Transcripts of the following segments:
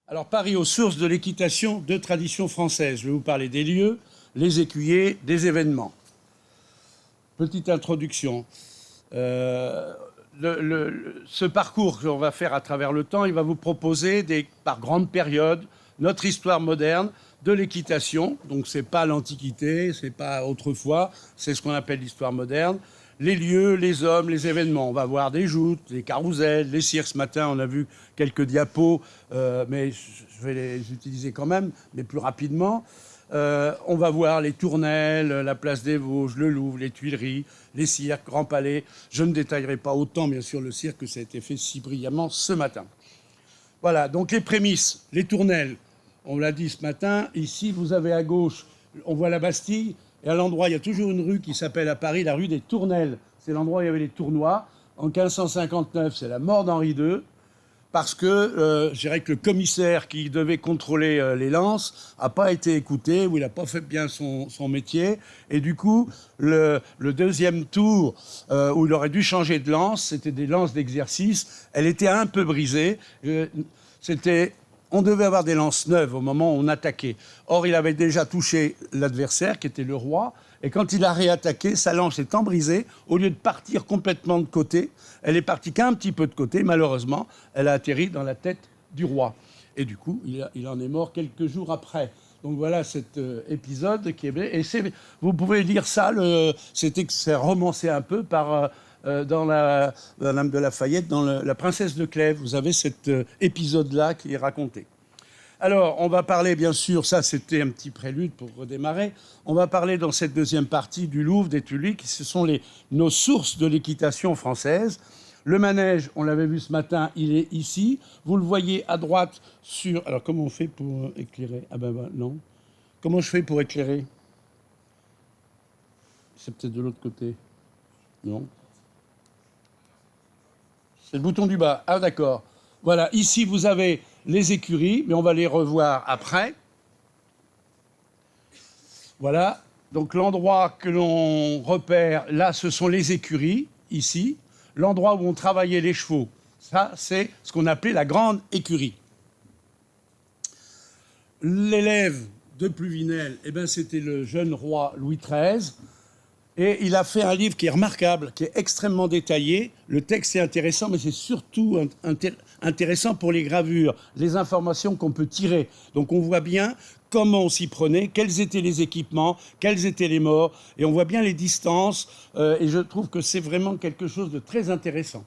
Alors, Paris aux sources de l'équitation de tradition française. Je vais vous parler des lieux, les écuyers, des événements. Petite introduction. Ce parcours qu'on va faire à travers le temps, il va vous proposer, par grandes périodes, notre histoire moderne de l'équitation. Donc, ce n'est pas l'Antiquité, ce n'est pas autrefois, c'est ce qu'on appelle l'histoire moderne. Les lieux, les hommes, les événements. On va voir des joutes, des carousels, les cirques. Ce matin, on a vu quelques diapos, mais je vais les utiliser quand même, mais plus rapidement. On va voir les tournelles, la place des Vosges, le Louvre, les Tuileries, les cirques, Grand Palais. Je ne détaillerai pas autant, bien sûr, le cirque que ça a été fait si brillamment ce matin. Voilà, donc les prémices, les tournelles. On l'a dit ce matin, ici, vous avez à gauche, on voit la Bastille. Et à l'endroit, il y a toujours une rue qui s'appelle à Paris la rue des Tournelles. C'est l'endroit où il y avait les tournois. En 1559, c'est la mort d'Henri II, parce que je dirais que le commissaire qui devait contrôler les lances n'a pas été écouté, ou il n'a pas fait bien son métier. Et du coup, le deuxième tour, où il aurait dû changer de lance, c'était des lances d'exercice. Elle était un peu brisée. On devait avoir des lances neuves au moment où on attaquait. Or, il avait déjà touché l'adversaire, qui était le roi. Et quand il a réattaqué, sa lance étant brisée, au lieu de partir complètement de côté, elle est partie qu'un petit peu de côté. Malheureusement, elle a atterri dans la tête du roi. Et du coup, il en est mort quelques jours après. Donc voilà cet épisode qui est... Et vous pouvez lire ça, c'est romancé un peu par... dans Madame de Lafayette, dans La Princesse de Clèves. Vous avez cet épisode-là qui est raconté. Alors, on va parler, bien sûr, ça c'était un petit prélude pour redémarrer, on va parler dans cette deuxième partie du Louvre, des Tuileries, qui ce sont nos sources de l'équitation française. Le manège, on l'avait vu ce matin, il est ici. Vous le voyez à droite sur... Alors, comment on fait pour éclairer? Ah ben non. Comment je fais pour éclairer? C'est peut-être de l'autre côté. Non. C'est le bouton du bas. Ah, d'accord. Voilà, ici, vous avez les écuries, mais on va les revoir après. Voilà. Donc, l'endroit que l'on repère, là, ce sont les écuries, ici. L'endroit où on travaillait les chevaux, ça, c'est ce qu'on appelait la grande écurie. L'élève de Pluvinel, eh ben, c'était le jeune roi Louis XIII. Et il a fait un livre qui est remarquable, qui est extrêmement détaillé. Le texte est intéressant, mais c'est surtout intéressant pour les gravures, les informations qu'on peut tirer. Donc on voit bien comment on s'y prenait, quels étaient les équipements, quels étaient les morts, et on voit bien les distances, et je trouve que c'est vraiment quelque chose de très intéressant.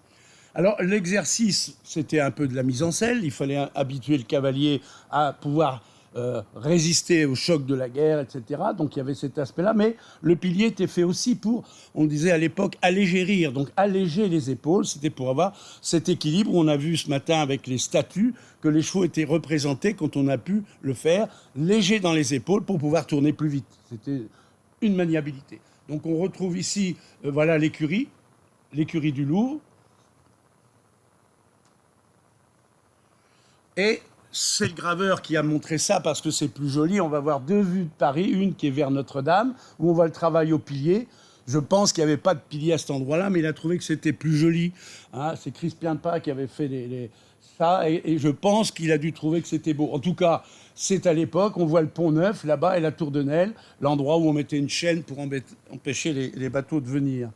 Alors l'exercice, c'était un peu de la mise en scène, il fallait habituer le cavalier à pouvoir résister au choc de la guerre, etc. Donc il y avait cet aspect-là, mais le pilier était fait aussi pour, on disait à l'époque, allégérir, donc alléger les épaules, c'était pour avoir cet équilibre. On a vu ce matin avec les statues que les chevaux étaient représentés, quand on a pu le faire, légers dans les épaules pour pouvoir tourner plus vite. C'était une maniabilité. Donc on retrouve ici, voilà l'écurie du Louvre. Et c'est le graveur qui a montré ça parce que c'est plus joli. On va voir deux vues de Paris, une qui est vers Notre-Dame, où on voit le travail au pilier. Je pense qu'il n'y avait pas de pilier à cet endroit-là, mais il a trouvé que c'était plus joli. Hein, c'est Crispien Pas qui avait fait ça, et je pense qu'il a dû trouver que c'était beau. En tout cas, c'est à l'époque. On voit le Pont Neuf, là-bas, et la Tour de Nesle, l'endroit où on mettait une chaîne pour empêcher les bateaux de venir.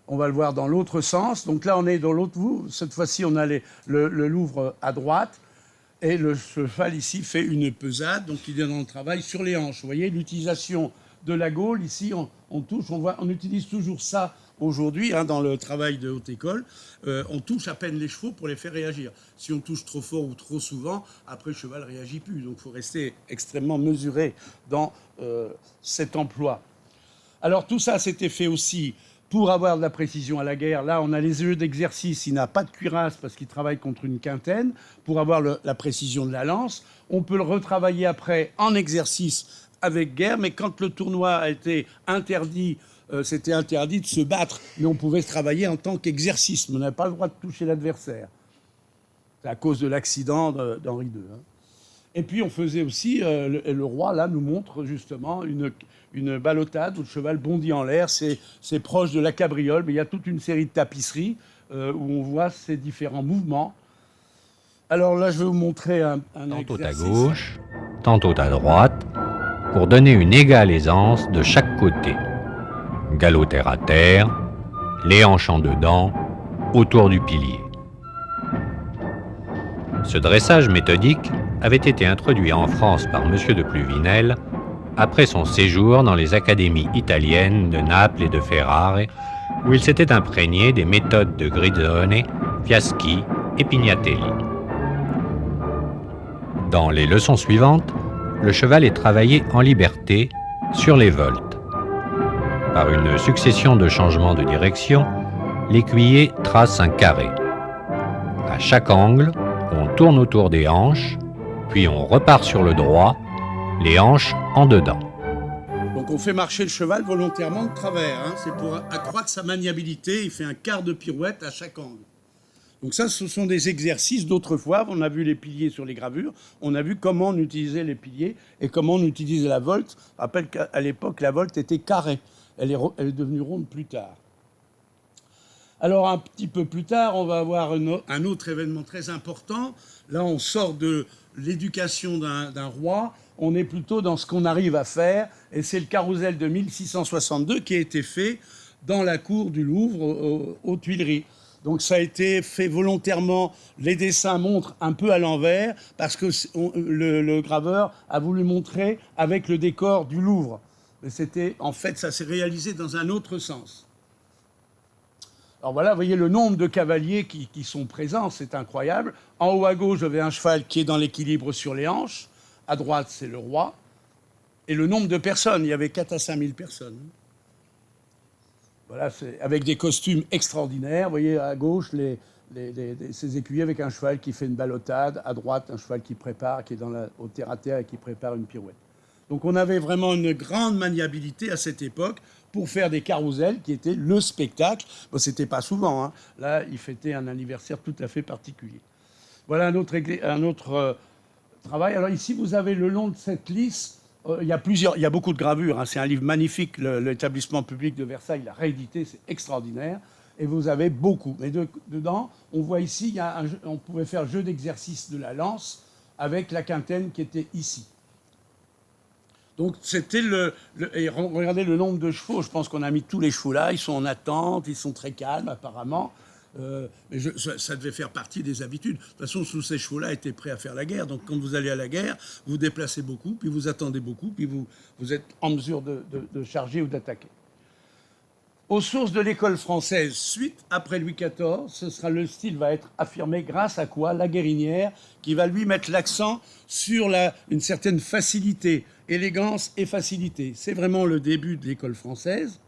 On va le voir dans l'autre sens. Donc là, on est dans l'autre bout. Cette fois-ci, on a le Louvre à droite. Et le cheval, ici, fait une pesade. Donc, il est dans le travail sur les hanches. Vous voyez, l'utilisation de la gaule. Ici, on touche. On utilise toujours ça aujourd'hui, hein, dans le travail de haute école. On touche à peine les chevaux pour les faire réagir. Si on touche trop fort ou trop souvent, après, le cheval ne réagit plus. Donc, il faut rester extrêmement mesuré dans cet emploi. Alors, tout ça, c'était fait aussi pour avoir de la précision à la guerre. Là, on a les jeux d'exercice. Il n'a pas de cuirasse parce qu'il travaille contre une quintaine pour avoir la précision de la lance. On peut le retravailler après en exercice avec guerre, mais quand le tournoi a été interdit, c'était interdit de se battre, mais on pouvait travailler en tant qu'exercice. Mais on n'avait pas le droit de toucher l'adversaire. C'est à cause de l'accident d'Henri II. Hein. Et puis on faisait aussi, le roi là nous montre justement une ballotade où le cheval bondit en l'air. C'est proche de la cabriole, mais il y a toute une série de tapisseries où on voit ces différents mouvements. Alors là, je vais vous montrer un Tantôt à exercice. gauche, tantôt à droite, pour donner une égale aisance de chaque côté. Galop terre à terre, les hanches en dedans, autour du pilier. Ce dressage méthodique avait été introduit en France par M. de Pluvinel après son séjour dans les académies italiennes de Naples et de Ferrare, où il s'était imprégné des méthodes de Gridone, Fiaschi et Pignatelli. Dans les leçons suivantes, le cheval est travaillé en liberté sur les voltes. Par une succession de changements de direction, l'écuyer trace un carré. À chaque angle, on tourne autour des hanches, puis on repart sur le droit, les hanches en dedans. Donc on fait marcher le cheval volontairement de travers. Hein. C'est pour accroître sa maniabilité. Il fait un quart de pirouette à chaque angle. Donc ça, ce sont des exercices d'autrefois. On a vu les piliers sur les gravures. On a vu comment on utilisait les piliers et comment on utilisait la volte. Je rappelle qu'à l'époque, la volte était carrée. Elle est devenue ronde plus tard. Alors un petit peu plus tard, on va avoir un autre événement très important. Là, on sort de l'éducation d'un roi. On est plutôt dans ce qu'on arrive à faire. Et c'est le carrousel de 1662 qui a été fait dans la cour du Louvre, aux Tuileries. Donc ça a été fait volontairement. Les dessins montrent un peu à l'envers parce que le graveur a voulu montrer avec le décor du Louvre. Mais en fait, ça s'est réalisé dans un autre sens. Alors voilà, vous voyez le nombre de cavaliers qui sont présents, c'est incroyable. En haut à gauche, vous avez un cheval qui est dans l'équilibre sur les hanches. À droite, c'est le roi. Et le nombre de personnes, il y avait 4 à 5 000 personnes. Voilà, avec des costumes extraordinaires. Vous voyez à gauche ces écuyers avec un cheval qui fait une balotade. À droite, un cheval qui prépare, qui est au terre-à-terre et qui prépare une pirouette. Donc on avait vraiment une grande maniabilité à cette époque pour faire des carrousels qui étaient le spectacle. Bon, c'était pas souvent. Hein. Là, il fêtait un anniversaire tout à fait particulier. Voilà un autre travail. Alors ici, vous avez le long de cette lisse, il y a beaucoup de gravures. Hein. C'est un livre magnifique. L'établissement public de Versailles l'a réédité, c'est extraordinaire. Et vous avez beaucoup. Mais dedans, on voit ici, on pouvait faire jeu d'exercice de la lance avec la quintaine qui était ici. Donc c'était et regardez le nombre de chevaux. Je pense qu'on a mis tous les chevaux là. Ils sont en attente, ils sont très calmes apparemment. Mais ça devait faire partie des habitudes. De toute façon, tous ces chevaux-là étaient prêts à faire la guerre. Donc quand vous allez à la guerre, vous déplacez beaucoup, puis vous attendez beaucoup, puis vous êtes en mesure de charger ou d'attaquer. Aux sources de l'école française, suite après Louis XIV, le style va être affirmé grâce à quoi? La Guérinière, qui va lui mettre l'accent sur une certaine facilité, élégance et facilité. C'est vraiment le début de l'école française,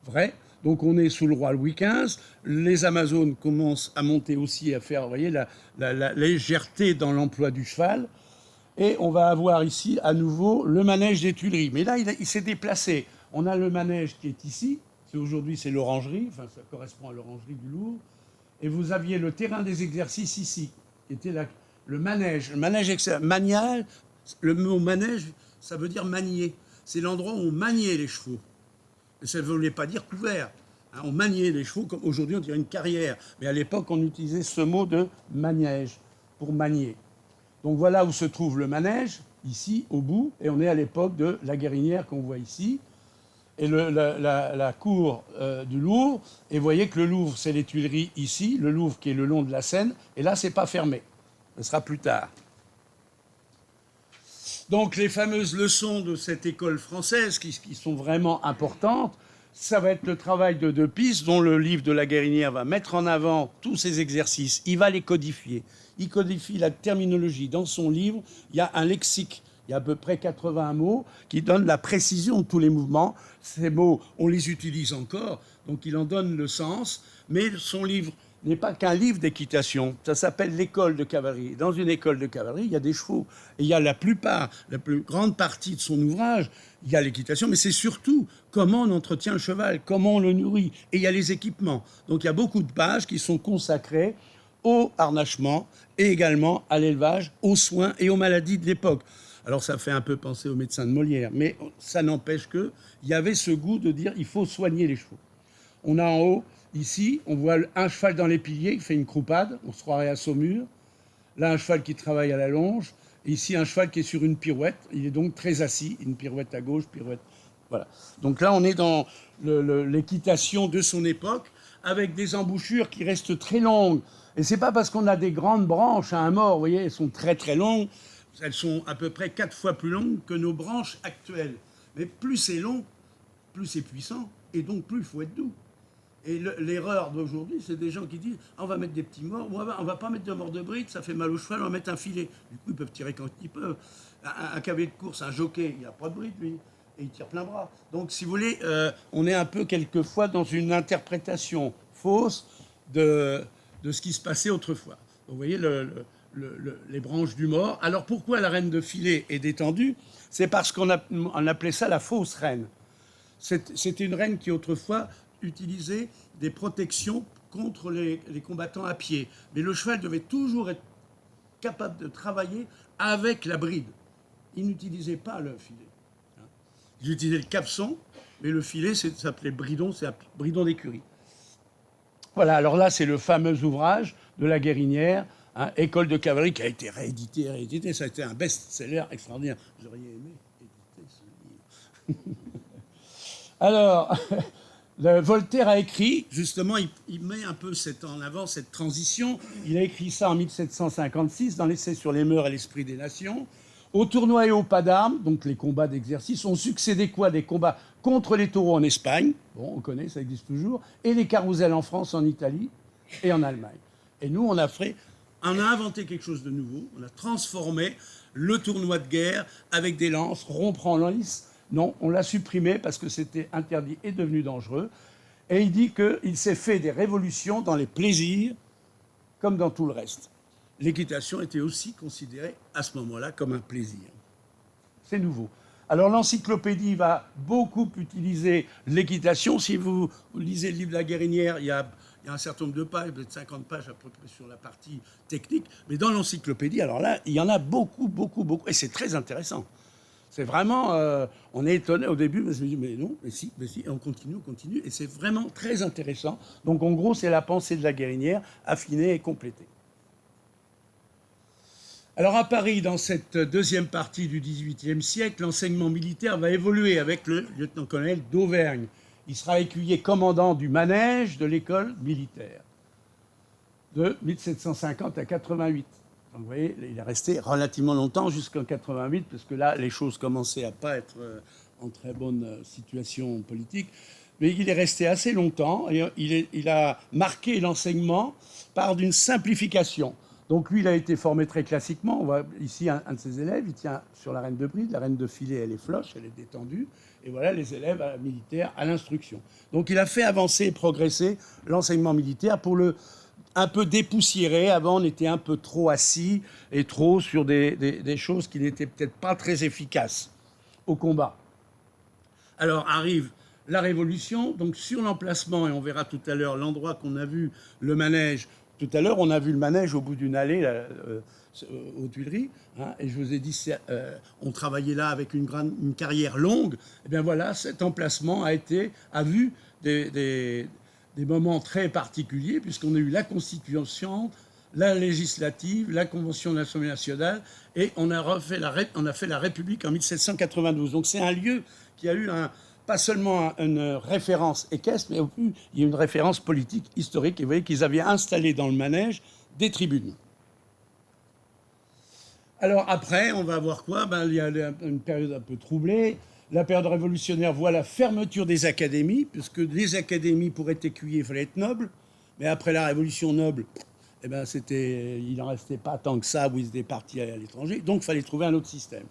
vrai. Donc on est sous le roi Louis XV. Les Amazones commencent à monter aussi, à faire, vous voyez, la légèreté dans l'emploi du cheval. Et on va avoir ici, à nouveau, le manège des Tuileries. Mais là, il s'est déplacé. On a le manège qui est ici. Aujourd'hui, c'est l'orangerie. Enfin, ça correspond à l'orangerie du Louvre. Et vous aviez le terrain des exercices ici, qui était le manège. Le manège manial, le mot manège, ça veut dire manier. C'est l'endroit où on maniait les chevaux. Et ça ne voulait pas dire couvert. Hein, on maniait les chevaux, comme aujourd'hui on dirait une carrière. Mais à l'époque, on utilisait ce mot de manège pour manier. Donc voilà où se trouve le manège, ici, au bout. Et on est à l'époque de la Guérinière qu'on voit ici. Et la cour du Louvre. Et vous voyez que le Louvre, c'est les Tuileries ici. Le Louvre qui est le long de la Seine. Et là, ce n'est pas fermé. Ce sera plus tard. Donc les fameuses leçons de cette école française qui sont vraiment importantes, ça va être le travail de Pisse, dont le livre de la Guérinière va mettre en avant tous ces exercices. Il va les codifier. Il codifie la terminologie. Dans son livre, il y a un lexique. Il y a à peu près 80 mots qui donnent la précision de tous les mouvements. Ces mots, on les utilise encore, donc il en donne le sens. Mais son livre n'est pas qu'un livre d'équitation. Ça s'appelle l'école de cavalerie. Dans une école de cavalerie, il y a des chevaux. Et il y a la plus grande partie de son ouvrage, il y a l'équitation, mais c'est surtout comment on entretient le cheval, comment on le nourrit. Et il y a les équipements. Donc il y a beaucoup de pages qui sont consacrées au harnachement et également à l'élevage, aux soins et aux maladies de l'époque. Alors ça fait un peu penser aux médecins de Molière, mais ça n'empêche qu'il y avait ce goût de dire il faut soigner les chevaux. On a en haut, ici, on voit un cheval dans les piliers qui fait une croupade, on se croirait à Saumur. Là, un cheval qui travaille à la longe. Et ici, un cheval qui est sur une pirouette. Il est donc très assis. Une pirouette à gauche, pirouette... Voilà. Donc là, on est dans l'équitation de son époque, avec des embouchures qui restent très longues. Et c'est pas parce qu'on a des grandes branches à un mort, vous voyez, elles sont très très longues. Elles sont à peu près 4 fois plus longues que nos branches actuelles. Mais plus c'est long, plus c'est puissant. Et donc, plus il faut être doux. Et l'erreur d'aujourd'hui, c'est des gens qui disent on va mettre des petits morts, on va pas mettre de mort de bride, ça fait mal au cheval, on va mettre un filet. Du coup, ils peuvent tirer quand ils peuvent. Un cavalier de course, un jockey, il n'a pas de bride, lui, et il tire plein bras. Donc, si vous voulez, on est un peu quelquefois dans une interprétation fausse de ce qui se passait autrefois. Donc, vous voyez les branches du mort. Alors, pourquoi la reine de filet est détendue? C'est parce qu'on appelait ça la fausse reine. C'était une reine qui, autrefois, utilisait des protections contre les combattants à pied. Mais le cheval devait toujours être capable de travailler avec la bride. Il n'utilisait pas le filet. Il utilisait le capson, mais le filet, ça s'appelait bridon, c'est bridon d'écurie. Voilà, alors là, c'est le fameux ouvrage de la Guérinière, École de cavalerie, qui a été réédité. Ça a été un best-seller extraordinaire. Vous auriez aimé éditer ce livre. Alors... Voltaire a écrit, justement, il met un peu en avant cette transition. Il a écrit ça en 1756 dans l'essai sur les mœurs et l'esprit des nations. Aux tournois et aux pas d'armes, donc les combats d'exercice, ont succédé quoi? Des combats contre les taureaux en Espagne, bon, on connaît, ça existe toujours, et les carousels en France, en Italie et en Allemagne. Et nous, on a inventé quelque chose de nouveau. On a transformé le tournoi de guerre avec des lances, rompre en lice. Non, on l'a supprimé parce que c'était interdit et devenu dangereux. Et il dit qu'il s'est fait des révolutions dans les plaisirs comme dans tout le reste. L'équitation était aussi considérée à ce moment-là comme un plaisir. C'est nouveau. Alors l'encyclopédie va beaucoup utiliser l'équitation. Si vous lisez le livre de la Guérinière, il y a un certain nombre de pages, peut-être 50 pages à peu près sur la partie technique. Mais dans l'encyclopédie, alors là, il y en a beaucoup. Et c'est très intéressant. C'est vraiment... on est étonné au début, mais je me dis, mais non, mais si, et on continue. Et c'est vraiment très intéressant. Donc, en gros, c'est la pensée de la Guérinière, affinée et complétée. Alors, à Paris, dans cette deuxième partie du XVIIIe siècle, l'enseignement militaire va évoluer avec le lieutenant-colonel d'Auvergne. Il sera écuyer commandant du manège de l'école militaire de 1750 à 88. Donc, vous voyez, il est resté relativement longtemps, jusqu'en 88, parce que là, les choses commençaient à pas être en très bonne situation politique. Mais il est resté assez longtemps et il a marqué l'enseignement par d'une simplification. Donc, lui, il a été formé très classiquement. On voit ici un de ses élèves, il tient sur la reine de bride. La reine de filet, elle est floche, elle est détendue. Et voilà les élèves militaires à l'instruction. Donc, il a fait avancer et progresser l'enseignement militaire pour un peu dépoussiéré. Avant, on était un peu trop assis et trop sur des choses qui n'étaient peut-être pas très efficaces au combat. Alors arrive la Révolution, donc sur l'emplacement, et on verra tout à l'heure l'endroit qu'on a vu, le manège. Tout à l'heure, on a vu le manège au bout d'une allée aux Tuileries, et je vous ai dit, on travaillait là avec une carrière longue. Et bien voilà, cet emplacement a vu des moments très particuliers, puisqu'on a eu la Constitution, la législative, la Convention de l'Assemblée nationale, et on a fait la République en 1792. Donc c'est un lieu qui a eu pas seulement une référence équestre, mais aussi il y a une référence politique, historique. Et vous voyez qu'ils avaient installé dans le manège des tribunes. Alors après, on va voir quoi? Il y a une période un peu troublée. La période révolutionnaire voit la fermeture des académies, puisque les académies, pour être écuyer, il fallait être noble. Mais après la Révolution noble, il n'en restait pas tant que ça, où ils étaient partis à l'étranger. Donc, il fallait trouver un autre système.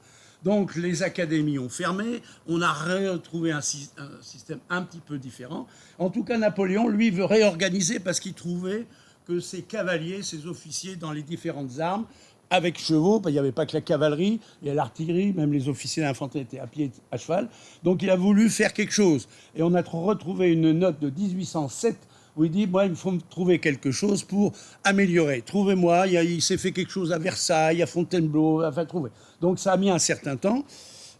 Donc, les académies ont fermé. On a retrouvé un système un petit peu différent. En tout cas, Napoléon, lui, veut réorganiser parce qu'il trouvait que ses cavaliers, ses officiers dans les différentes armes, avec chevaux, il n'y avait pas que la cavalerie, il y a l'artillerie, même les officiers d'infanterie étaient à pied, à cheval. Donc, il a voulu faire quelque chose. Et on a retrouvé une note de 1807 où il dit, moi, il faut me trouver quelque chose pour améliorer. Trouvez-moi, il s'est fait quelque chose à Versailles, à Fontainebleau, enfin, trouvez. Donc, ça a mis un certain temps.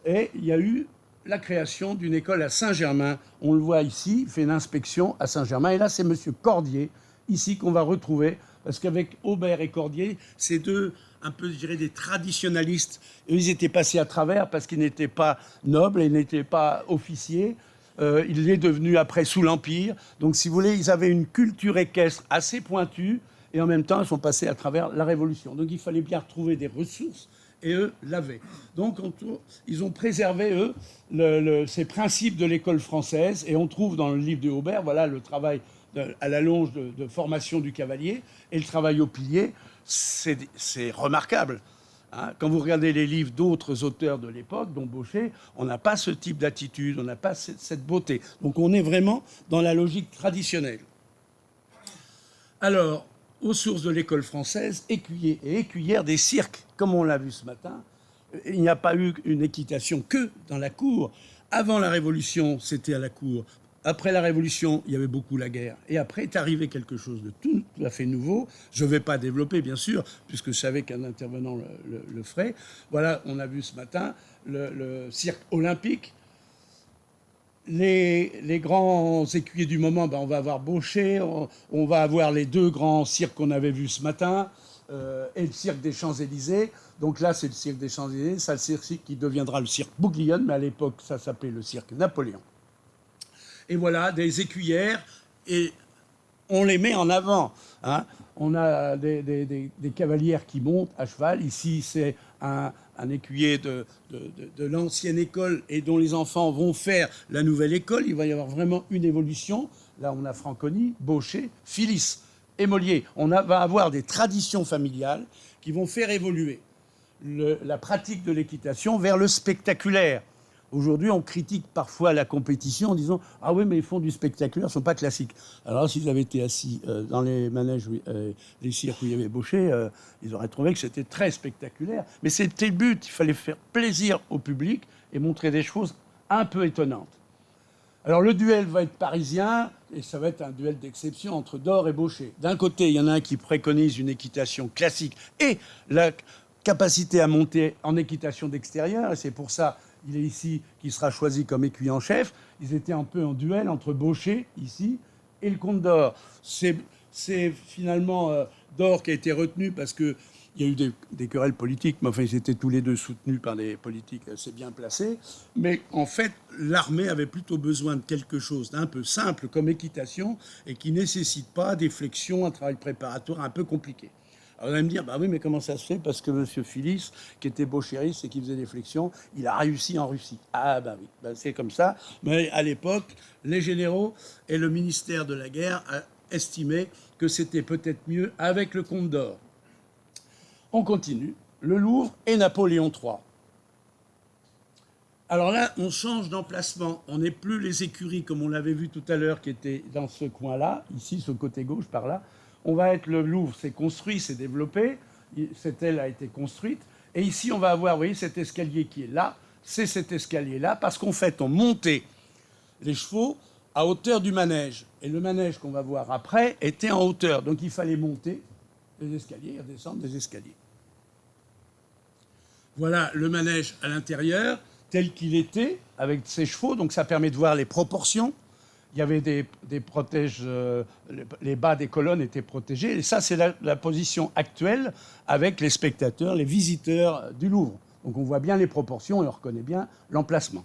Et il y a eu la création d'une école à Saint-Germain. On le voit ici, il fait une inspection à Saint-Germain. Et là, c'est M. Cordier, ici, qu'on va retrouver Parce qu'avec Aubert et Cordier, ces deux, un peu, je dirais, des traditionalistes, ils étaient passés à travers parce qu'ils n'étaient pas nobles et n'étaient pas officiers. Il est devenu après sous l'Empire. Donc, si vous voulez, ils avaient une culture équestre assez pointue et en même temps, ils sont passés à travers la Révolution. Donc, il fallait bien retrouver des ressources et eux l'avaient. Donc, ils ont préservé, eux, ces principes de l'école française et on trouve dans le livre de Aubert, voilà, le travail à la longe de formation du cavalier et le travail au pilier, c'est remarquable. Hein, quand vous regardez les livres d'autres auteurs de l'époque, dont Baucher, on n'a pas ce type d'attitude, on n'a pas cette beauté. Donc on est vraiment dans la logique traditionnelle. Alors, aux sources de l'école française, écuyers et écuyères des cirques, comme on l'a vu ce matin, il n'y a pas eu une équitation que dans la cour. Avant la Révolution, c'était à la cour. Après la Révolution, il y avait beaucoup la guerre. Et après est arrivé quelque chose de tout à fait nouveau. Je ne vais pas développer, bien sûr, puisque je savais qu'un intervenant le ferait. Voilà, on a vu ce matin le cirque olympique. Les grands écuyers du moment, on va avoir Baucher, on va avoir les deux grands cirques qu'on avait vus ce matin, et le cirque des Champs-Élysées. Donc là, c'est le cirque des Champs-Élysées, ça, le cirque qui deviendra le cirque Bouglione, mais à l'époque, ça s'appelait le cirque Napoléon. Et voilà, des écuyères, et on les met en avant. Hein. On a des cavalières qui montent à cheval. Ici, c'est un écuyer de l'ancienne école et dont les enfants vont faire la nouvelle école. Il va y avoir vraiment une évolution. Là, on a Franconi, Baucher, Phillis et Molière. Va avoir des traditions familiales qui vont faire évoluer la pratique de l'équitation vers le spectaculaire. Aujourd'hui, on critique parfois la compétition en disant « Ah oui, mais ils font du spectaculaire, ils ne sont pas classiques. » Alors, s'ils avaient été assis dans les manèges, les cirques où il y avait Baucher, ils auraient trouvé que c'était très spectaculaire. Mais c'était le but, il fallait faire plaisir au public et montrer des choses un peu étonnantes. Alors, le duel va être parisien, et ça va être un duel d'exception entre Dore et Baucher. D'un côté, il y en a un qui préconise une équitation classique et la capacité à monter en équitation d'extérieur, et c'est pour ça il est ici, qui sera choisi comme écuyer en chef. Ils étaient un peu en duel entre Baucher, ici, et le comte d'Or. C'est finalement d'Or qui a été retenu parce qu'il y a eu des querelles politiques, mais enfin, ils étaient tous les deux soutenus par des politiques assez bien placés. Mais en fait, l'armée avait plutôt besoin de quelque chose d'un peu simple comme équitation et qui ne nécessite pas des flexions, un travail préparatoire un peu compliqué. Alors vous allez me dire, bah oui, mais comment ça se fait? Parce que M. Phillis, qui était beauchériste et qui faisait des flexions, il a réussi en Russie. Ah bah oui, bah c'est comme ça. Mais à l'époque, les généraux et le ministère de la guerre a estimé que c'était peut-être mieux avec le comte d'Or. On continue. Le Louvre et Napoléon III. Alors là, on change d'emplacement. On n'est plus les écuries, comme on l'avait vu tout à l'heure, qui étaient dans ce coin-là, ici, ce côté gauche, par là. On va être le Louvre, c'est construit, c'est développé. Cette aile a été construite. Et ici, on va avoir, vous voyez, cet escalier qui est là. C'est cet escalier-là, parce qu'en fait, on montait les chevaux à hauteur du manège. Et le manège qu'on va voir après était en hauteur. Donc, il fallait monter les escaliers et redescendre des escaliers. Voilà le manège à l'intérieur, tel qu'il était, avec ses chevaux. Donc, ça permet de voir les proportions. Il y avait des protèges, les bas des colonnes étaient protégés. Et ça, c'est la position actuelle avec les spectateurs, les visiteurs du Louvre. Donc on voit bien les proportions et on reconnaît bien l'emplacement.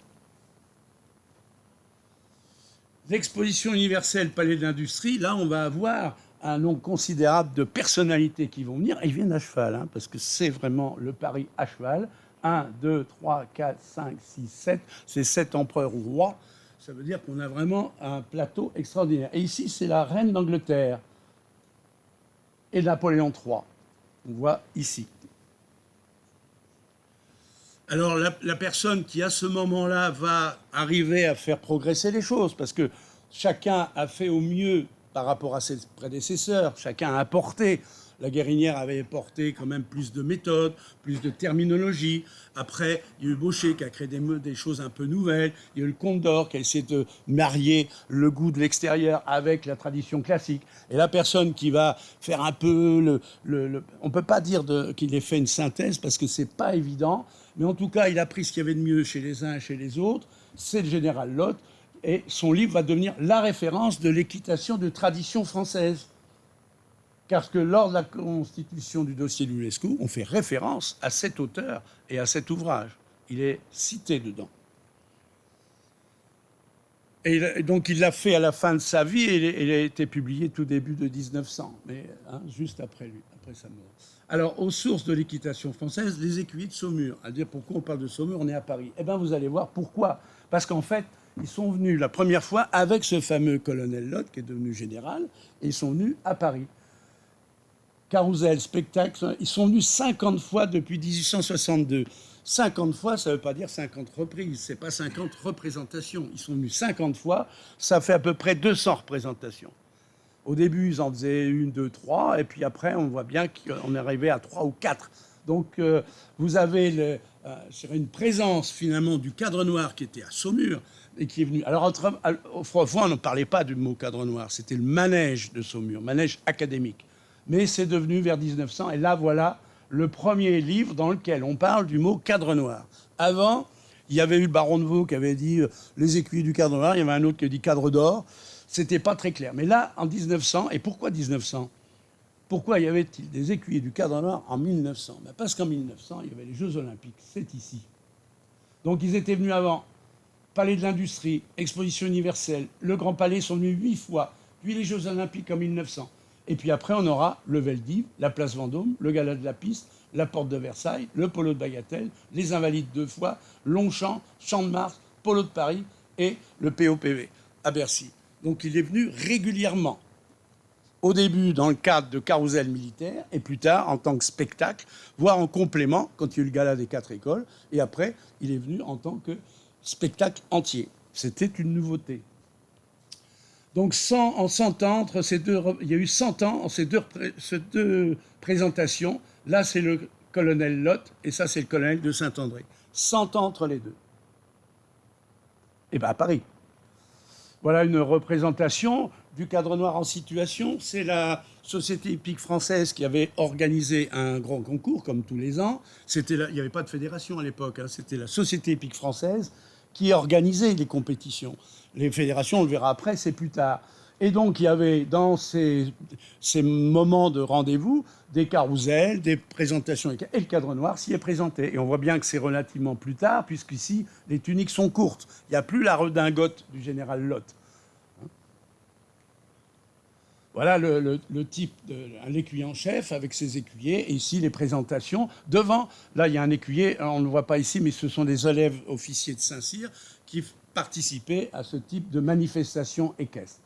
L'exposition universelle Palais de l'Industrie, là, on va avoir un nombre considérable de personnalités qui vont venir. Et ils viennent à cheval, hein, parce que c'est vraiment le Paris à cheval. 1, 2, 3, 4, 5, 6, 7. C'est 7 empereurs ou rois. Ça veut dire qu'on a vraiment un plateau extraordinaire. Et ici, c'est la reine d'Angleterre et Napoléon III. On voit ici. Alors, la personne qui, à ce moment-là, va arriver à faire progresser les choses, parce que chacun a fait au mieux par rapport à ses prédécesseurs, chacun a apporté. La Guérinière avait apporté quand même plus de méthodes, plus de terminologie. Après, il y a eu Baucher qui a créé des choses un peu nouvelles. Il y a eu le comte d'Or qui a essayé de marier le goût de l'extérieur avec la tradition classique. Et la personne qui va faire un peu on ne peut pas dire qu'il ait fait une synthèse parce que ce n'est pas évident. Mais en tout cas, il a pris ce qu'il y avait de mieux chez les uns et chez les autres. C'est le général Lotte. Et son livre va devenir la référence de l'équitation de tradition française. Parce que lors de la constitution du dossier de l'UNESCO, on fait référence à cet auteur et à cet ouvrage. Il est cité dedans. Et donc il l'a fait à la fin de sa vie et il a été publié tout début de 1900, mais juste après lui, après sa mort. Alors, aux sources de l'équitation française, les écuyers de Saumur. À dire pourquoi on parle de Saumur, on est à Paris. Eh bien, vous allez voir pourquoi. Parce qu'en fait, ils sont venus la première fois avec ce fameux colonel Lotte, qui est devenu général, et ils sont venus à Paris. Carousel, spectacle, ils sont venus 50 fois depuis 1862. 50 fois, ça ne veut pas dire 50 reprises, c'est pas 50 représentations. Ils sont venus 50 fois, ça fait à peu près 200 représentations. Au début, ils en faisaient 1, 2, 3, et puis après, on voit bien qu'on est arrivé à 3 ou 4. Donc, vous avez une présence, finalement, du cadre noir qui était à Saumur, et qui est venu... Alors, autrefois, on ne parlait pas du mot cadre noir, c'était le manège de Saumur, manège académique. Mais c'est devenu vers 1900, et là, voilà le premier livre dans lequel on parle du mot cadre noir. Avant, il y avait eu le baron de Vaux qui avait dit les écuyers du cadre noir, il y avait un autre qui a dit cadre d'or. C'était pas très clair. Mais là, en 1900, et pourquoi 1900 ? Pourquoi y avait-il des écuyers du cadre noir en 1900 ? Parce qu'en 1900, il y avait les Jeux Olympiques. C'est ici. Donc ils étaient venus avant. Palais de l'Industrie, Exposition universelle, le Grand Palais sont venus 8 fois. Puis les Jeux Olympiques en 1900. Et puis après, on aura le Veldiv, la place Vendôme, le Gala de la Piste, la Porte de Versailles, le Polo de Bagatelle, les Invalides 2 fois, Longchamp, Champ de Mars, Polo de Paris et le POPV à Bercy. Donc il est venu régulièrement. Au début, dans le cadre de carousel militaire, et plus tard, en tant que spectacle, voire en complément, quand il y a eu le Gala des 4 écoles. Et après, il est venu en tant que spectacle entier. C'était une nouveauté. Donc, en 100 ans, il y a eu 100 ans en ces deux présentations. Là, c'est le colonel Lotte, et ça, c'est le colonel de Saint-André. 100 ans entre les deux. Et bien, à Paris. Voilà une représentation du cadre noir en situation. C'est la Société hippique française qui avait organisé un grand concours, comme tous les ans. Il n'y avait pas de fédération à l'époque. C'était la Société hippique française qui organisait les compétitions. Les fédérations, on le verra après, c'est plus tard. Et donc, il y avait dans ces moments de rendez-vous des carousels, des présentations, et le cadre noir s'y est présenté. Et on voit bien que c'est relativement plus tard, puisqu'ici, les tuniques sont courtes. Il n'y a plus la redingote du général Lotte. Voilà le type l'écuyer en chef avec ses écuyers. Et ici, les présentations. Devant, là, il y a un écuyer, on ne le voit pas ici, mais ce sont des élèves officiers de Saint-Cyr qui participaient à ce type de manifestation équestre.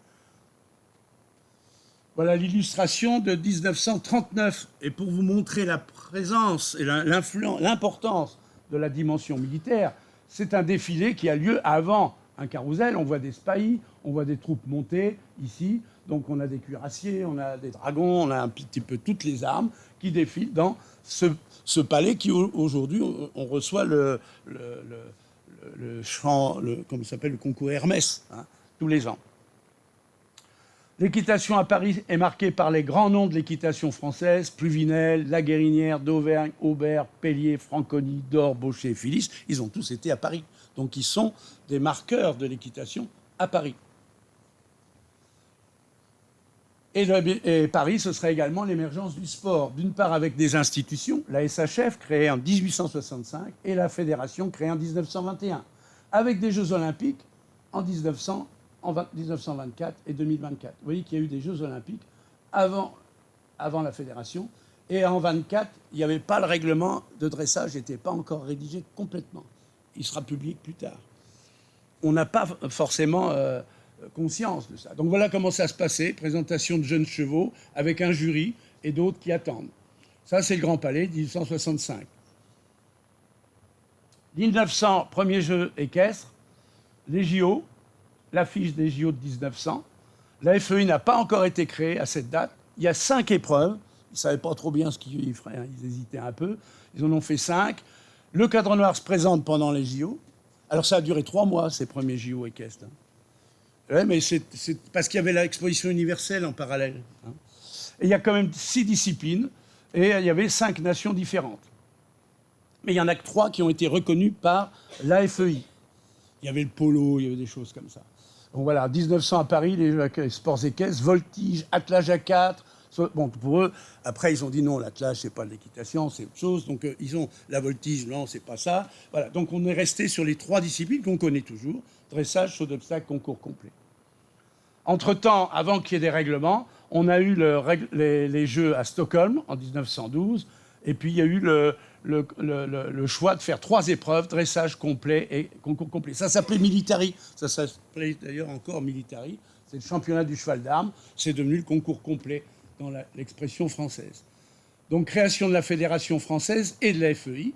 Voilà l'illustration de 1939. Et pour vous montrer la présence et l'importance de la dimension militaire, c'est un défilé qui a lieu avant un carrousel. On voit des spahis, on voit des troupes montées ici. Donc on a des cuirassiers, on a des dragons, on a un petit peu toutes les armes qui défilent dans ce palais qui, aujourd'hui, on reçoit le concours Hermès, tous les ans. L'équitation à Paris est marquée par les grands noms de l'équitation française, Pluvinel, Laguérinière, d'Auvergne, Aubert, Pellier, Franconi, Dore, Baucher, Phillis. Ils ont tous été à Paris. Donc ils sont des marqueurs de l'équitation à Paris. Et Paris, ce serait également l'émergence du sport. D'une part avec des institutions, la SHF créée en 1865 et la Fédération créée en 1921, avec des Jeux Olympiques en 1924 et 2024. Vous voyez qu'il y a eu des Jeux Olympiques avant la Fédération. Et en 24, il n'y avait pas le règlement de dressage, n'était pas encore rédigé complètement. Il sera publié plus tard. On n'a pas forcément conscience de ça. Donc voilà comment ça se passait. Présentation de jeunes chevaux avec un jury et d'autres qui attendent. Ça, c'est le Grand Palais, 1865. 1900, premier jeu équestre. Les JO, l'affiche des JO de 1900. La FEI n'a pas encore été créée à cette date. Il y a 5 épreuves. Ils ne savaient pas trop bien ce qu'ils feraient. Ils hésitaient un peu. Ils en ont fait 5. Le cadre noir se présente pendant les JO. Alors ça a duré 3 mois, ces premiers JO équestres. Ouais, mais c'est parce qu'il y avait l'exposition universelle en parallèle. Et il y a quand même 6 disciplines et il y avait 5 nations différentes. Mais il n'y en a que 3 qui ont été reconnues par la FEI. Il y avait le polo, il y avait des choses comme ça. Donc voilà, 1900 à Paris, les sports équestres, voltige, attelage à 4, Bon, pour eux, après, ils ont dit non, l'attelage, c'est pas de l'équitation, c'est autre chose. Donc, ils ont la voltige, non, c'est pas ça. Voilà. Donc, on est resté sur les 3 disciplines qu'on connaît toujours dressage, saut d'obstacle, concours complet. Entre-temps, avant qu'il y ait des règlements, on a eu les Jeux à Stockholm en 1912, et puis il y a eu le choix de faire 3 épreuves, dressage complet et concours complet. Ça s'appelait Militari, ça s'appelait d'ailleurs encore Militari, c'est le championnat du cheval d'armes, c'est devenu le concours complet dans l'expression française. Donc création de la Fédération française et de la FEI,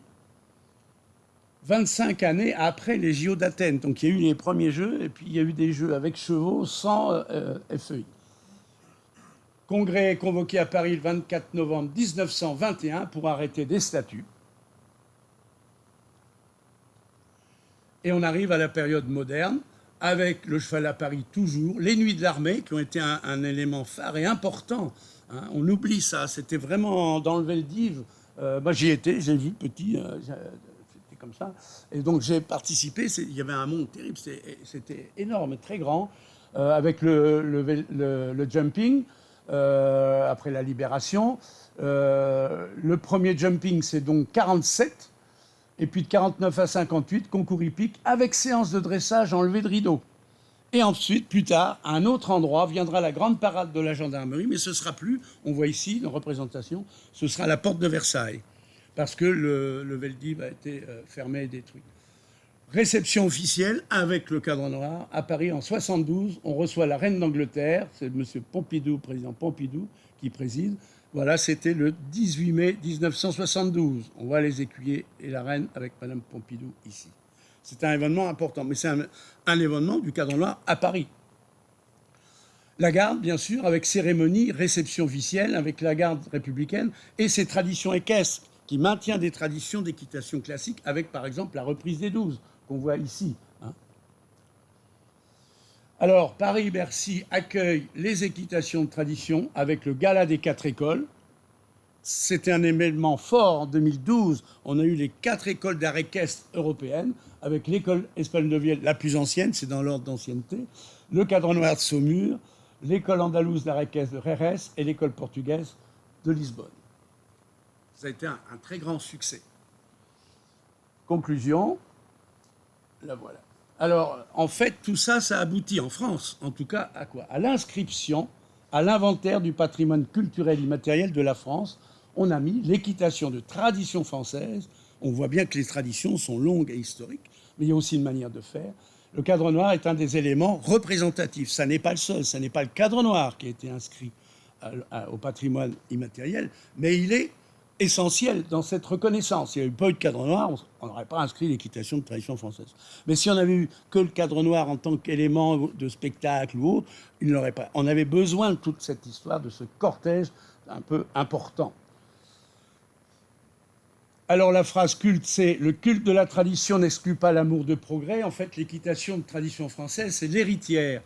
25 années après les JO d'Athènes. Donc il y a eu les premiers Jeux, et puis il y a eu des Jeux avec chevaux sans FEI. Congrès convoqué à Paris le 24 novembre 1921 pour arrêter des statuts. Et on arrive à la période moderne, avec le cheval à Paris toujours, les nuits de l'armée, qui ont été un élément phare et important. Hein, on oublie ça, c'était vraiment dans le Veldiv. Moi j'y étais, j'ai vu petit... comme ça. Et donc j'ai participé, il y avait un monde terrible, c'était énorme, très grand, avec le jumping, après la libération. Le premier jumping, c'est donc 47, et puis de 49 à 58, concours hippique, avec séance de dressage enlevée de rideau. Et ensuite, plus tard, à un autre endroit, viendra la grande parade de la gendarmerie, mais ce sera plus, on voit ici, une représentation, ce sera la porte de Versailles, parce que le Veldiv a été fermé et détruit. Réception officielle avec le cadre noir. À Paris, en 72, on reçoit la reine d'Angleterre. C'est M. Pompidou, président Pompidou, qui préside. Voilà, c'était le 18 mai 1972. On voit les écuyers et la reine avec Mme Pompidou ici. C'est un événement important, mais c'est un événement du cadre noir à Paris. La garde, bien sûr, avec cérémonie, réception officielle, avec la garde républicaine et ses traditions équestres, qui maintient des traditions d'équitation classique, avec par exemple la reprise des 12, qu'on voit ici. Hein. Alors, Paris-Bercy accueille les équitations de tradition avec le gala des 4 écoles. C'était un événement fort en 2012. On a eu les 4 écoles d'art équestre européennes, avec l'école espagnole de Vielle, la plus ancienne, c'est dans l'ordre d'ancienneté, le cadre noir de Saumur, l'école andalouse d'art équestre de Jerez et l'école portugaise de Lisbonne. Ça a été un très grand succès. Conclusion, la voilà. Alors, en fait, tout ça, ça aboutit en France, en tout cas, à quoi? À l'inscription, à l'inventaire du patrimoine culturel immatériel de la France. On a mis l'équitation de tradition française. On voit bien que les traditions sont longues et historiques, mais il y a aussi une manière de faire. Le cadre noir est un des éléments représentatifs. Ça n'est pas le seul, ça n'est pas le cadre noir qui a été inscrit au patrimoine immatériel, mais il est essentiel dans cette reconnaissance. S'il n'y avait pas eu de cadre noir, on n'aurait pas inscrit l'équitation de tradition française. Mais si on avait eu que le cadre noir en tant qu'élément de spectacle ou autre, il n'aurait pas. On avait besoin de toute cette histoire, de ce cortège un peu important. Alors la phrase culte, c'est « Le culte de la tradition n'exclut pas l'amour de progrès ». En fait, l'équitation de tradition française, c'est l'héritière,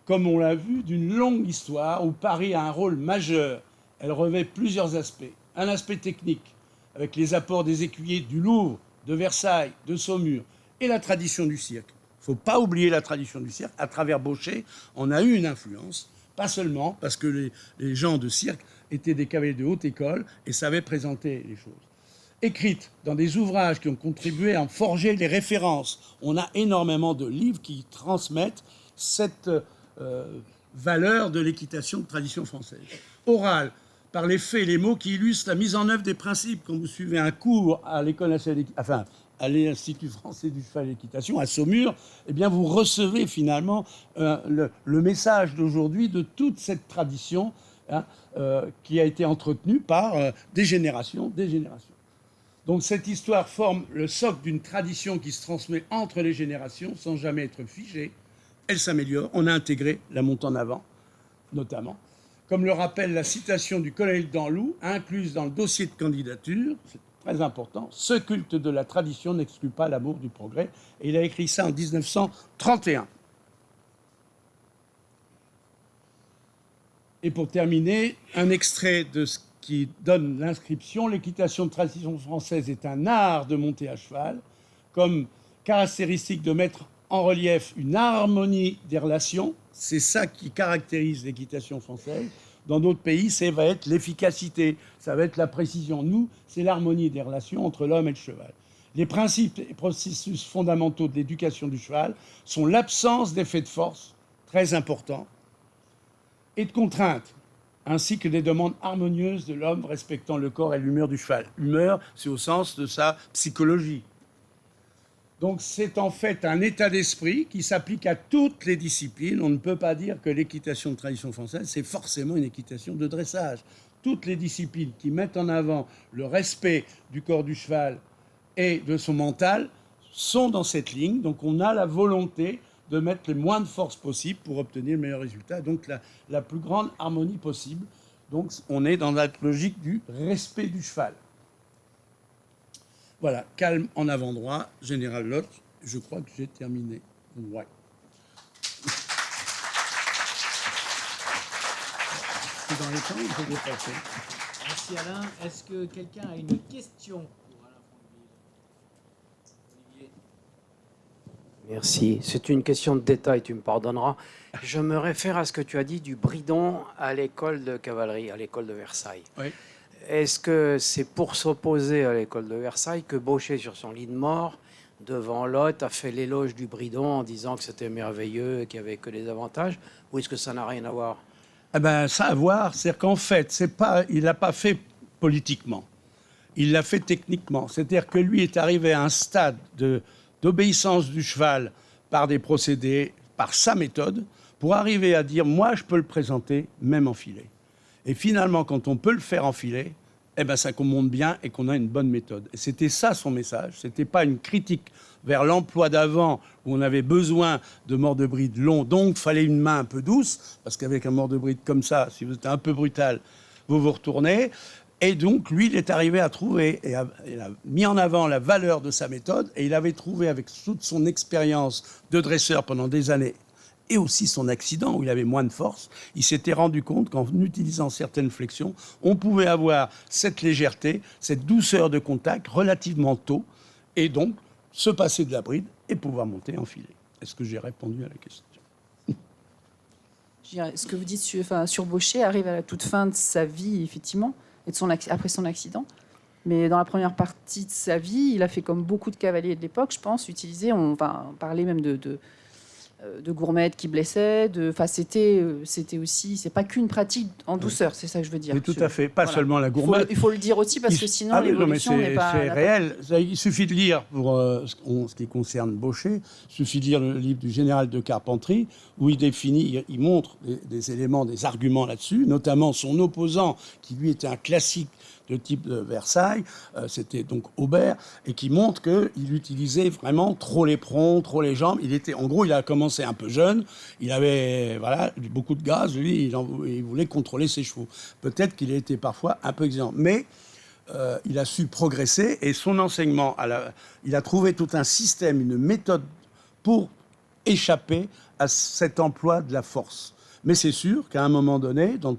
comme on l'a vu, d'une longue histoire où Paris a un rôle majeur. Elle revêt plusieurs aspects. Un aspect technique, avec les apports des écuyers du Louvre, de Versailles, de Saumur, et la tradition du cirque. Il ne faut pas oublier la tradition du cirque. À travers Baucher, on a eu une influence, pas seulement parce que les gens de cirque étaient des cavaliers de haute école et savaient présenter les choses. Écrite dans des ouvrages qui ont contribué à en forger les références. On a énormément de livres qui transmettent cette valeur de l'équitation de tradition française. Orale, par les faits et les mots qui illustrent la mise en œuvre des principes. Quand vous suivez un cours à l'École nationale, enfin, à l'Institut français du cheval et de l'équitation, à Saumur, eh bien, vous recevez finalement le message d'aujourd'hui de toute cette tradition hein, qui a été entretenue par des générations. Donc cette histoire forme le socle d'une tradition qui se transmet entre les générations sans jamais être figée. Elle s'améliore. On a intégré la montée en avant, notamment. Comme le rappelle la citation du colonel Danlou, incluse dans le dossier de candidature, c'est très important, « Ce culte de la tradition n'exclut pas l'amour du progrès ». Et il a écrit ça en 1931. Et pour terminer, un extrait de ce qui donne l'inscription. L'équitation de tradition française est un art de monter à cheval, comme caractéristique de mettre en relief une harmonie des relations. C'est ça qui caractérise l'équitation française, Dans d'autres pays, ça va être l'efficacité, ça va être la précision. Nous, c'est l'harmonie des relations entre l'homme et le cheval. Les principes et processus fondamentaux de l'éducation du cheval sont l'absence d'effet de force, très important, et de contraintes, ainsi que des demandes harmonieuses de l'homme respectant le corps et l'humeur du cheval. L'humeur, c'est au sens de sa psychologie. Donc c'est en fait un état d'esprit qui s'applique à toutes les disciplines. On ne peut pas dire que l'équitation de tradition française, c'est forcément une équitation de dressage. Toutes les disciplines qui mettent en avant le respect du corps du cheval et de son mental sont dans cette ligne. Donc on a la volonté de mettre le moins de force possible pour obtenir le meilleur résultat, donc la plus grande harmonie possible. Donc on est dans la logique du respect du cheval. Voilà, calme en avant droit, Général Lott, je crois que j'ai terminé. Ouais. C'est dans les temps, il faut dépasser. Merci Alain. Est-ce que quelqu'un a une question pour Alain Franqueville? Olivier. Merci. C'est une question de détail, tu me pardonneras. Je me réfère à ce que tu as dit du bridon à l'école de cavalerie, à l'école de Versailles. Oui. Est-ce que c'est pour s'opposer à l'école de Versailles que Baucher, sur son lit de mort, devant Lot, a fait l'éloge du bridon en disant que c'était merveilleux et qu'il n'y avait que des avantages? Ou est-ce que ça n'a rien à voir? Eh ben, ça à voir, c'est-à-dire qu'en fait, il l'a pas fait politiquement, il l'a fait techniquement. C'est-à-dire que lui est arrivé à un stade d'obéissance du cheval par des procédés, par sa méthode, pour arriver à dire, moi, je peux le présenter, même enfilé. Et finalement, quand on peut le faire enfiler, eh ben, ça monte bien et qu'on a une bonne méthode. Et c'était ça son message. C'était pas une critique vers l'emploi d'avant où on avait besoin de morts de bride longs, donc il fallait une main un peu douce, parce qu'avec un mort de bride comme ça, si vous êtes un peu brutal, vous vous retournez. Et donc, lui, il est arrivé à trouver, et il a mis en avant la valeur de sa méthode, et il avait trouvé, avec toute son expérience de dresseur pendant des années, et aussi son accident où il avait moins de force, il s'était rendu compte qu'en utilisant certaines flexions, on pouvait avoir cette légèreté, cette douceur de contact relativement tôt, et donc se passer de la bride et pouvoir monter en filet. Est-ce que j'ai répondu à la question? Ce que vous dites sur Baucher arrive à la toute fin de sa vie, effectivement, et après son accident. Mais dans la première partie de sa vie, il a fait comme beaucoup de cavaliers de l'époque, je pense, on va parler même de gourmettes qui blessaient. C'était aussi, c'est pas qu'une pratique en douceur, c'est ça que je veux dire. Mais tout à fait, pas seulement la gourmette. Il faut le dire aussi parce que sinon l'évolution n'est pas. C'est réel. Il suffit de lire, pour ce qui concerne Baucher, il suffit de lire le livre du général de Carpentry, où il montre des éléments, des arguments là-dessus, notamment son opposant, qui lui était un classique de type de Versailles, c'était donc Aubert, et qui montre qu'il utilisait vraiment trop l'éperon, trop les jambes. En gros, il a commencé un peu jeune, il avait beaucoup de gaz, lui, il voulait contrôler ses chevaux. Peut-être qu'il a été parfois un peu exigeant, mais il a su progresser, et son enseignement, il a trouvé tout un système, une méthode pour échapper à cet emploi de la force. Mais c'est sûr qu'à un moment donné, dans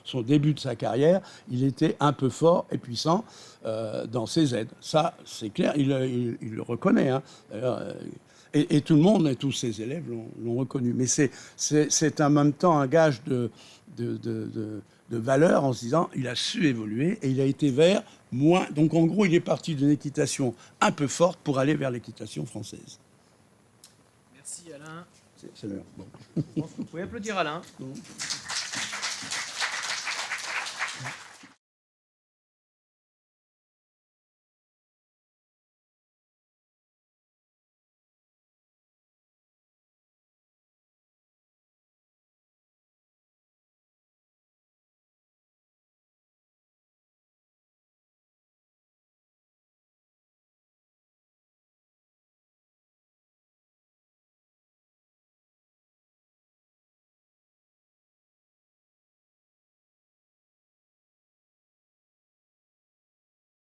son début de sa carrière, il était un peu fort et puissant dans ses aides. Ça, c'est clair, il le reconnaît. Hein. Et tout le monde, et tous ses élèves l'ont reconnu. Mais c'est en même temps un gage de valeur en se disant il a su évoluer et il a été vers moins. Donc en gros, il est parti d'une équitation un peu forte pour aller vers l'équitation française. Merci Alain. C'est l'heure. Bon. Je pense que vous pouvez applaudir Alain. Bon.